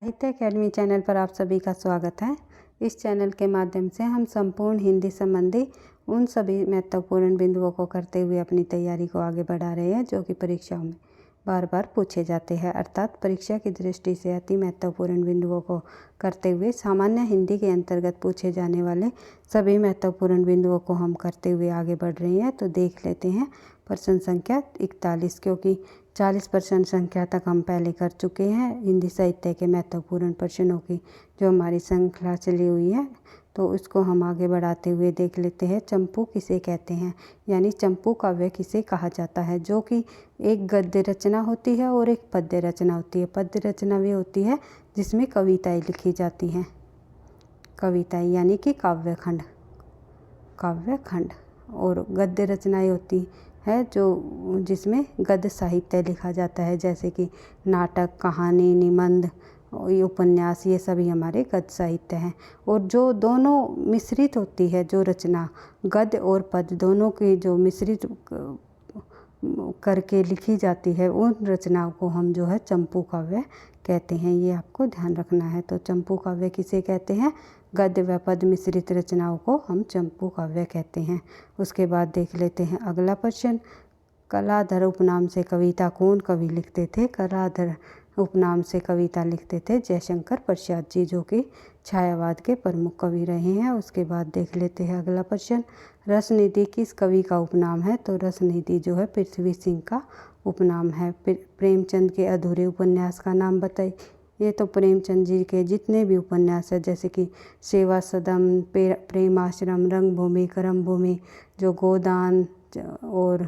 साहित्य academy channel पर आप सभी का स्वागत है। इस चैनल के माध्यम से हम संपूर्ण हिंदी संबंधी उन सभी महत्वपूर्ण बिंदुओं को करते हुए अपनी तैयारी को आगे बढ़ा रहे हैं जो कि परीक्षाओं में बार बार पूछे जाते हैं। अर्थात परीक्षा की दृष्टि से अति महत्वपूर्ण बिंदुओं को करते हुए सामान्य हिंदी के अंतर्गत पूछे जाने वाले सभी महत्वपूर्ण बिंदुओं को हम करते हुए आगे बढ़ रहे हैं। तो देख लेते हैं प्रश्न संख्या 41, क्योंकि 40% संख्या तक हम पहले कर चुके हैं हिंदी साहित्य के महत्वपूर्ण प्रश्नों की जो हमारी श्रृंखला चली हुई है। तो उसको हम आगे बढ़ाते हुए देख लेते हैं। चंपू किसे कहते हैं, यानी चंपू काव्य किसे कहा जाता है, जो कि एक गद्य रचना होती है और एक पद्य रचना होती है। पद्य रचना वे होती है जिसमें कविताएं लिखी जाती हैं, कविताएं यानी कि काव्यखंड। और गद्य रचनाएं होती है जो जिसमें गद्य साहित्य लिखा जाता है, जैसे कि नाटक, कहानी, निबंध, उपन्यास, ये सभी हमारे गद्य साहित्य हैं। और जो दोनों मिश्रित होती है, जो रचना गद्य और पद्य दोनों की जो मिश्रित करके लिखी जाती है, उन रचनाओं को हम जो है चंपू काव्य कहते हैं। ये आपको ध्यान रखना है। तो चंपू काव्य किसे कहते हैं? गद्य व पद्य मिश्रित रचनाओं को हम चंपू काव्य कहते हैं। उसके बाद देख लेते हैं अगला प्रश्न। कलाधर उपनाम से कविता कौन कवि लिखते थे? कलाधर उपनाम से कविता लिखते थे जयशंकर प्रसाद जी, जो कि छायावाद के प्रमुख कवि रहे हैं। उसके बाद देख लेते हैं अगला प्रश्न। रसनिधि किस कवि का उपनाम है? तो रसनिधि जो है पृथ्वी सिंह का उपनाम है। प्रेमचंद के अधूरे उपन्यास का नाम बताइए। ये तो प्रेमचंद जी के जितने भी उपन्यास है, जैसे कि सेवा सदन, प्रेमाश्रम, रंगभूमि, कर्मभूमि, जो गोदान और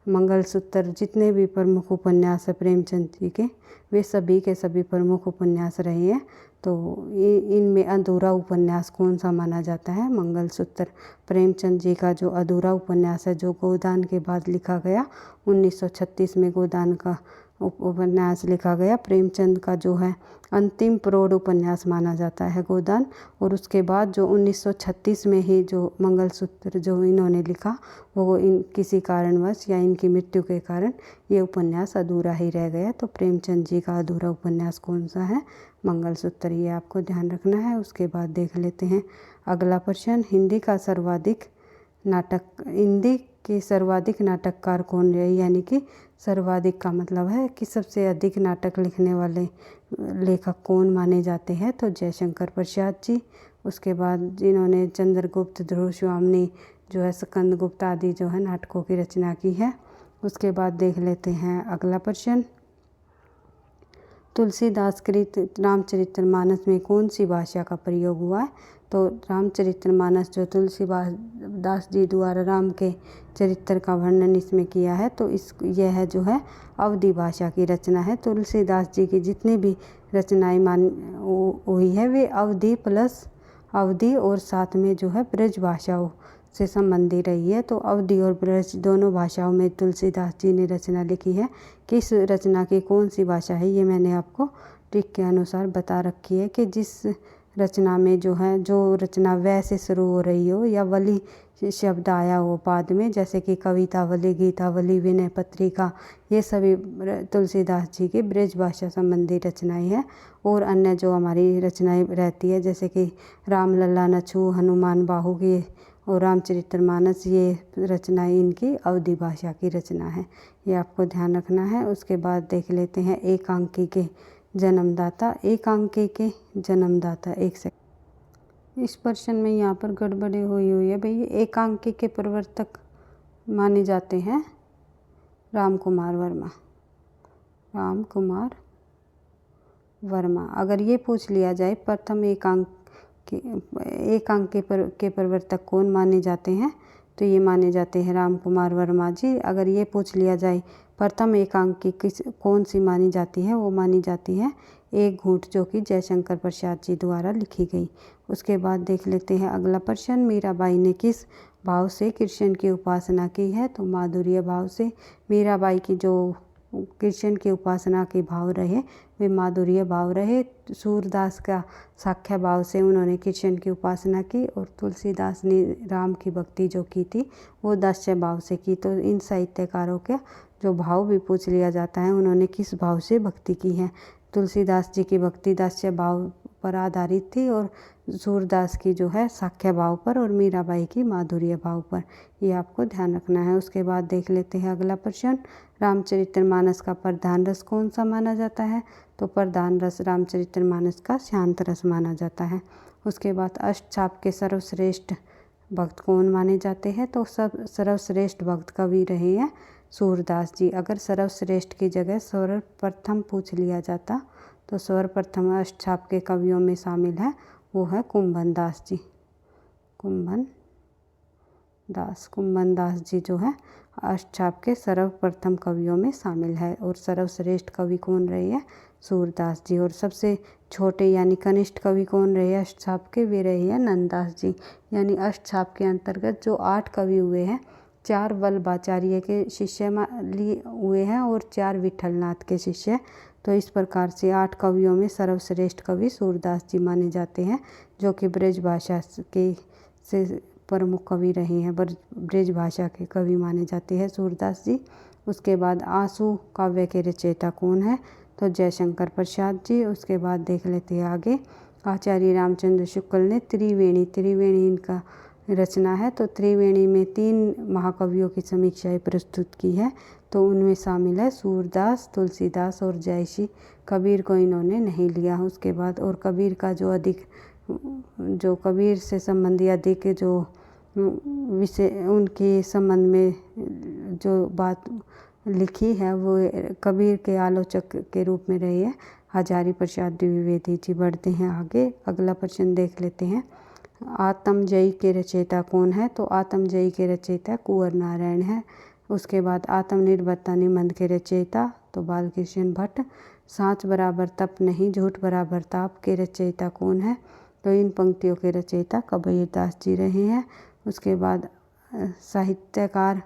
मंगलसूत्र, जितने भी प्रमुख उपन्यास है प्रेमचंद जी के, वे सभी के सभी प्रमुख उपन्यास रहे हैं। तो इनमें अधूरा उपन्यास कौन सा माना जाता है? मंगलसूत्र। प्रेमचंद जी का जो अधूरा उपन्यास है, जो गोदान के बाद लिखा गया, 1936 में गोदान का उपन्यास लिखा गया। प्रेमचंद का जो है अंतिम प्रौढ़ उपन्यास माना जाता है गोदान। और उसके बाद जो 1936 में ही जो मंगलसूत्र जो इन्होंने लिखा, वो किसी कारणवश या इनकी मृत्यु के कारण ये उपन्यास अधूरा ही रह गया। तो प्रेमचंद जी का अधूरा उपन्यास कौन सा है? मंगलसूत्र। ये आपको ध्यान रखना है। उसके बाद देख लेते हैं अगला प्रश्न। हिंदी के सर्वाधिक नाटककार कौन रहे? यानी कि सर्वाधिक का मतलब है कि सबसे अधिक नाटक लिखने वाले लेखक कौन माने जाते हैं? तो जयशंकर प्रसाद जी। उसके बाद जिन्होंने चंद्रगुप्त, ध्रुव स्वामिनी, जो है स्कंदगुप्त आदि जो है नाटकों की रचना की है। उसके बाद देख लेते हैं अगला प्रश्न। तुलसीदास कृत रामचरितमानस में कौन सी भाषा का प्रयोग हुआ है? तो रामचरितमानस जो तुलसीदास जी द्वारा राम के चरित्र का वर्णन इसमें किया है, तो यह जो है अवधी भाषा की रचना है। तुलसीदास जी की जितनी भी रचनाएं हुई है, वे अवधी और साथ में जो है ब्रज भाषाओं से संबंधी रही है। तो अवधी और ब्रज दोनों भाषाओं में तुलसीदास जी ने रचना लिखी है। किस रचना की कौन सी भाषा है, ये मैंने आपको ट्रिक के अनुसार बता रखी है कि जिस रचना में जो रचना वै से शुरू हो रही हो या वली शब्द आया हो बाद में, जैसे कि कवितावली, गीतावली, विनय पत्रिका, ये सभी तुलसीदास जी की ब्रज भाषा संबंधी रचनाएं हैं। और अन्य जो हमारी रचनाएं रहती है, जैसे कि रामलला, नछू, हनुमान बाहु की और रामचरितमानस, ये रचनाएं इनकी अवधी भाषा की रचना है। ये आपको ध्यान रखना है। उसके बाद देख लेते हैं एकांकी के जन्मदाता। एक सेकंड, इस प्रश्न में यहाँ पर गड़बड़ी हुई है भई। एकांकी के प्रवर्तक माने जाते हैं राम कुमार वर्मा। अगर ये पूछ लिया जाए प्रथम एकांकी के प्रवर्तक कौन माने जाते हैं, तो ये माने जाते हैं राम कुमार वर्मा जी। अगर ये पूछ लिया जाए प्रथम एकांकी कौन सी मानी जाती है, वो मानी जाती है एक घूंट, जो कि जयशंकर प्रसाद जी द्वारा लिखी गई। उसके बाद देख लेते हैं अगला प्रश्न। मीराबाई ने किस भाव से कृष्ण की उपासना की है? तो माधुर्य भाव से। मीराबाई की जो कृष्ण की उपासना के भाव रहे, वे माधुर्य भाव रहे। सूरदास का साख्य भाव से उन्होंने कृष्ण की उपासना की, और तुलसीदास ने राम की भक्ति जो की थी, वो दास्य भाव से की। तो इन साहित्यकारों का जो भाव भी पूछ लिया जाता है, उन्होंने किस भाव से भक्ति की है, तुलसीदास जी की भक्ति दास्य भाव पर आधारित थी और सूरदास की जो है साख्य भाव पर और मीराबाई की माधुर्य भाव पर। ये आपको ध्यान रखना है। उसके बाद देख लेते हैं अगला प्रश्न, रामचरितमानस का प्रधान रस कौन सा माना जाता है? तो प्रधान रस रामचरितमानस का शांत रस माना जाता है। उसके बाद अष्टछाप के सर्वश्रेष्ठ भक्त कौन माने जाते हैं? तो सब सर्वश्रेष्ठ भक्त कवि रहे हैं सूरदास जी। अगर सर्वश्रेष्ठ की जगह सर्वप्रथम पूछ लिया जाता तो सर्वप्रथम अष्टछाप के कवियों में शामिल है, वो है कुंभन दास जी। कुंभन दास जी जो है अष्टछाप के सर्वप्रथम कवियों में शामिल है। और सर्वश्रेष्ठ कवि कौन रहे हैं? सूरदास जी। और सबसे छोटे यानी कनिष्ठ कवि कौन रहे हैं अष्टछाप के? वे रहे हैं नंददास जी। यानी अष्टछाप के अंतर्गत जो 8 कवि हुए हैं, 4 वल्लभाचार्य के शिष्य हुए हैं और 4 विठलनाथ के शिष्य। तो इस प्रकार से 8 कवियों में सर्वश्रेष्ठ कवि सूरदास जी माने जाते हैं, जो कि ब्रज भाषा के से प्रमुख कवि रहे हैं। ब्रज भाषा के कवि माने जाते हैं सूरदास जी। उसके बाद आंसू काव्य के रचयिता कौन है? तो जयशंकर प्रसाद जी। उसके बाद देख लेते हैं आगे, आचार्य रामचंद्र शुक्ल ने त्रिवेणी इनका रचना है। तो त्रिवेणी में 3 महाकवियों की समीक्षाएं प्रस्तुत की है। तो उनमें शामिल है सूरदास, तुलसीदास और जयश्री। कबीर को इन्होंने नहीं लिया। उसके बाद और कबीर का जो कबीर से संबंधी अधिक जो विषय उनके संबंध में जो बात लिखी है वो कबीर के आलोचक के रूप में रही है हजारी प्रसाद द्विवेदी जी। बढ़ते हैं आगे, अगला प्रश्न देख लेते हैं, आत्मजयी के रचयिता कौन है? तो आत्मजयी के रचयिता कुंवर नारायण है। उसके बाद आत्मनिर्भरता निबंध के रचयिता तो बालकृष्ण भट्ट। साँच बराबर तप नहीं झूठ बराबर ताप के रचयिता कौन है? तो इन पंक्तियों के रचयिता कबीरदास जी रहे हैं। उसके बाद साहित्यकार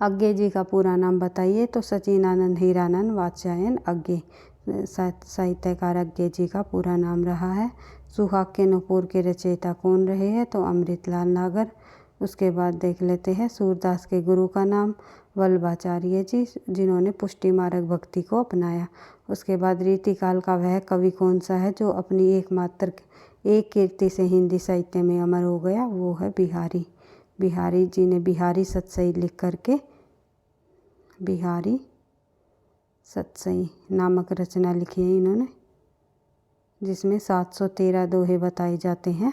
अज्ञे जी का पूरा नाम बताइए? तो सचिनानंद हीरानंद वात्स्यायन अज्ञे साहित्यकार अज्ञे जी का पूरा नाम रहा है। सुहाग के नुपुर के रचयिता कौन रहे हैं? तो अमृतलाल नागर। उसके बाद देख लेते हैं सूरदास के गुरु का नाम वल्लभाचार्य जी, जिन्होंने पुष्टि मार्ग भक्ति को अपनाया। उसके बाद रीतिकाल का वह कवि कौन सा है जो अपनी एकमात्र एक कीर्ति से हिंदी साहित्य में अमर हो गया? वो है बिहारी जी ने बिहारी सतसई लिख करके बिहारी सतसई नामक रचना लिखी है इन्होंने, जिसमें 713 दोहे बताए जाते हैं।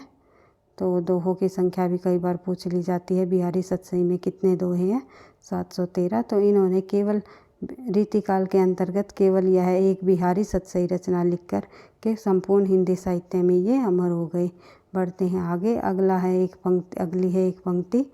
तो दोहों की संख्या भी कई बार पूछ ली जाती है, बिहारी सतसई में कितने दोहे हैं? 713। तो इन्होंने केवल रीतिकाल के अंतर्गत केवल यह एक बिहारी सतसई रचना लिखकर के संपूर्ण हिंदी साहित्य में ये अमर हो गए। बढ़ते हैं आगे, अगली है एक पंक्ति,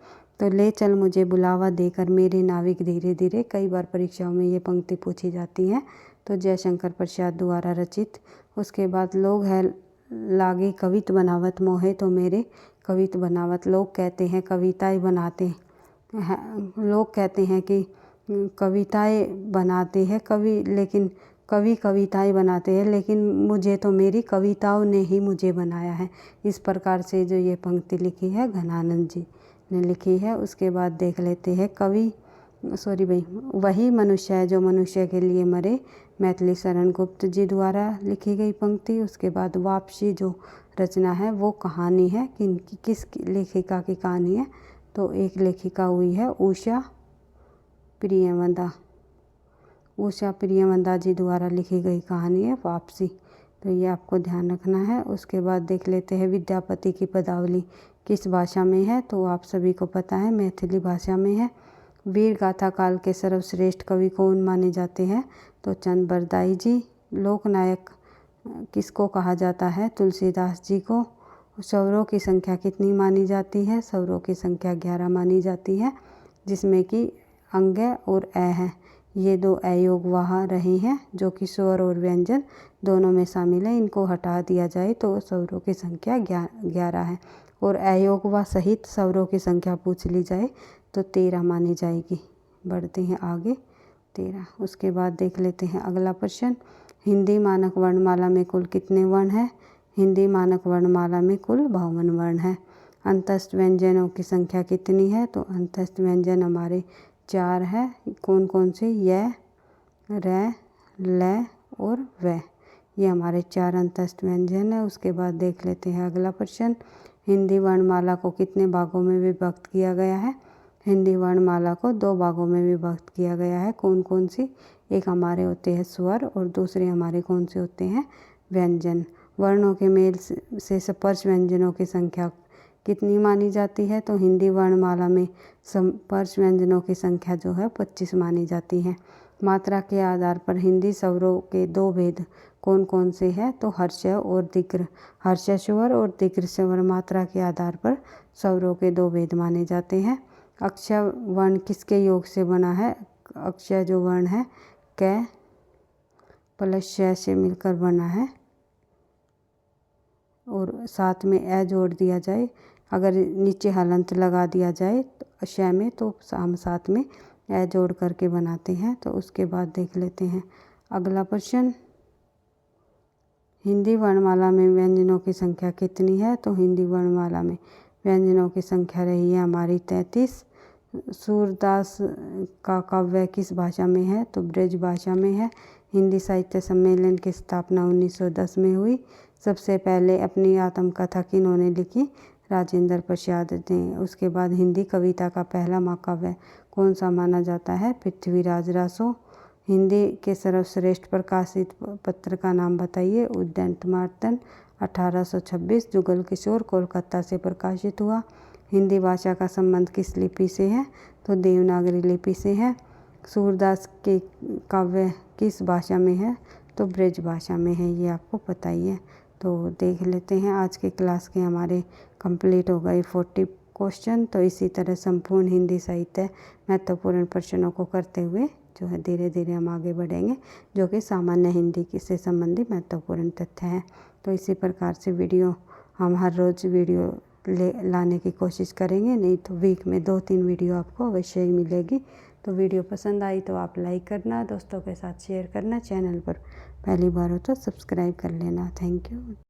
तो ले चल मुझे बुलावा देकर मेरे नाविक धीरे धीरे। कई बार परीक्षाओं में ये पंक्ति पूछी जाती है। तो जयशंकर प्रसाद द्वारा रचित। उसके बाद लोग है लागे कवित बनावत मोहे तो मेरे कवित बनावत। लोग कहते हैं कविताएं बनाते हैं, लोग कहते हैं कि कविताएं बनाते हैं लेकिन कवि कविताएं बनाते हैं, लेकिन मुझे तो मेरी कविताओं ने ही मुझे बनाया है। इस प्रकार से जो ये पंक्ति लिखी है घनानंद जी ने लिखी है। उसके बाद देख लेते हैं वही मनुष्य है जो मनुष्य के लिए मरे, मैथिली शरण गुप्त जी द्वारा लिखी गई पंक्ति। उसके बाद वापसी जो रचना है वो कहानी है, किस लेखिका की कहानी है? तो एक लेखिका हुई है उषा प्रियवंदा जी द्वारा लिखी गई कहानी है वापसी। तो ये आपको ध्यान रखना है। उसके बाद देख लेते हैं विद्यापति की पदावली किस भाषा में है? तो आप सभी को पता है मैथिली भाषा में है। वीर गाथा काल के सर्वश्रेष्ठ कवि कौन माने जाते हैं? तो चंद बरदाई जी। लोकनायक किसको कहा जाता है? तुलसीदास जी को। स्वरों की संख्या कितनी मानी जाती है? स्वरों की संख्या 11 मानी जाती है, जिसमें कि अंग्य और अ है। ये 2 अयोग वहाँ रहे हैं जो कि स्वर और व्यंजन दोनों में शामिल है। इनको हटा दिया जाए तो स्वरों की संख्या 11 है। और अयोगवा सहित स्वरों की संख्या पूछ ली जाए तो 13 मानी जाएगी। बढ़ते हैं आगे, 13। उसके बाद देख लेते हैं अगला प्रश्न, हिंदी मानक वर्णमाला में कुल कितने वर्ण हैं? हिंदी मानक वर्णमाला में कुल 52 वर्ण है। अंतस्थ व्यंजनों की संख्या कितनी है? तो अंतस्थ व्यंजन हमारे 4 है। कौन कौन से? य, र, ल और व। ये हमारे 4 अंतस्थ व्यंजन है। उसके बाद देख लेते हैं अगला प्रश्न। हिंदी वर्णमाला को कितने भागों में विभक्त किया गया है? हिंदी वर्णमाला को 2 भागों में विभक्त किया गया है। कौन कौन सी? एक हमारे होते हैं स्वर और दूसरे हमारे कौन से होते हैं? व्यंजन। वर्णों के मेल से स्पर्श व्यंजनों की संख्या कितनी मानी जाती है? तो हिंदी वर्णमाला में स्पर्श व्यंजनों की संख्या जो है 25 मानी जाती है। मात्रा के आधार पर हिंदी स्वरों के 2 भेद कौन कौन से हैं? तो हर्ष और दीर्घ। हर्ष स्वर और दीर्घ स्वर मात्रा के आधार पर स्वरों के 2 भेद माने जाते हैं। अक्षय वर्ण किसके योग से बना है? अक्षय जो वर्ण है क प्लस श से मिलकर बना है और साथ में ए जोड़ दिया जाए। अगर नीचे हलंत लगा दिया जाए श में तो हम साथ में ए जोड़ करके बनाते हैं। तो उसके बाद देख लेते हैं अगला प्रश्न। हिंदी वर्णमाला में व्यंजनों की संख्या कितनी है? तो हिंदी वर्णमाला में व्यंजनों की संख्या रही है हमारी 33। सूरदास का काव्य किस भाषा में है? तो ब्रज भाषा में है। हिंदी साहित्य सम्मेलन की स्थापना 1910 में हुई। सबसे पहले अपनी आत्मकथा किन्होंने लिखी? राजेंद्र प्रसाद ने। उसके बाद हिंदी कविता का पहला महाकाव्य कौन सा माना जाता है? पृथ्वीराज रासो। हिंदी के सर्वश्रेष्ठ प्रकाशित पत्र का नाम बताइए? उद्यंतमार्तन 1826 जुगल किशोर कोलकाता से प्रकाशित हुआ। हिंदी भाषा का संबंध किस लिपि से है? तो देवनागरी लिपि से है। सूरदास के काव्य किस भाषा में है? तो ब्रज भाषा में है। ये आपको पता ही है। तो देख लेते हैं आज के क्लास के हमारे कंप्लीट हो गए 40 क्वेश्चन। तो इसी तरह संपूर्ण हिंदी साहित्य महत्वपूर्ण प्रश्नों को करते हुए जो है धीरे धीरे हम आगे बढ़ेंगे, जो कि सामान्य हिंदी से संबंधित महत्वपूर्ण तथ्य हैं। तो इसी प्रकार से वीडियो हम हर रोज़ वीडियो लाने की कोशिश करेंगे, नहीं तो वीक में 2-3 वीडियो आपको अवश्य ही मिलेगी। तो वीडियो पसंद आई तो आप लाइक करना, दोस्तों के साथ शेयर करना, चैनल पर पहली बार हो तो सब्सक्राइब कर लेना। Thank you.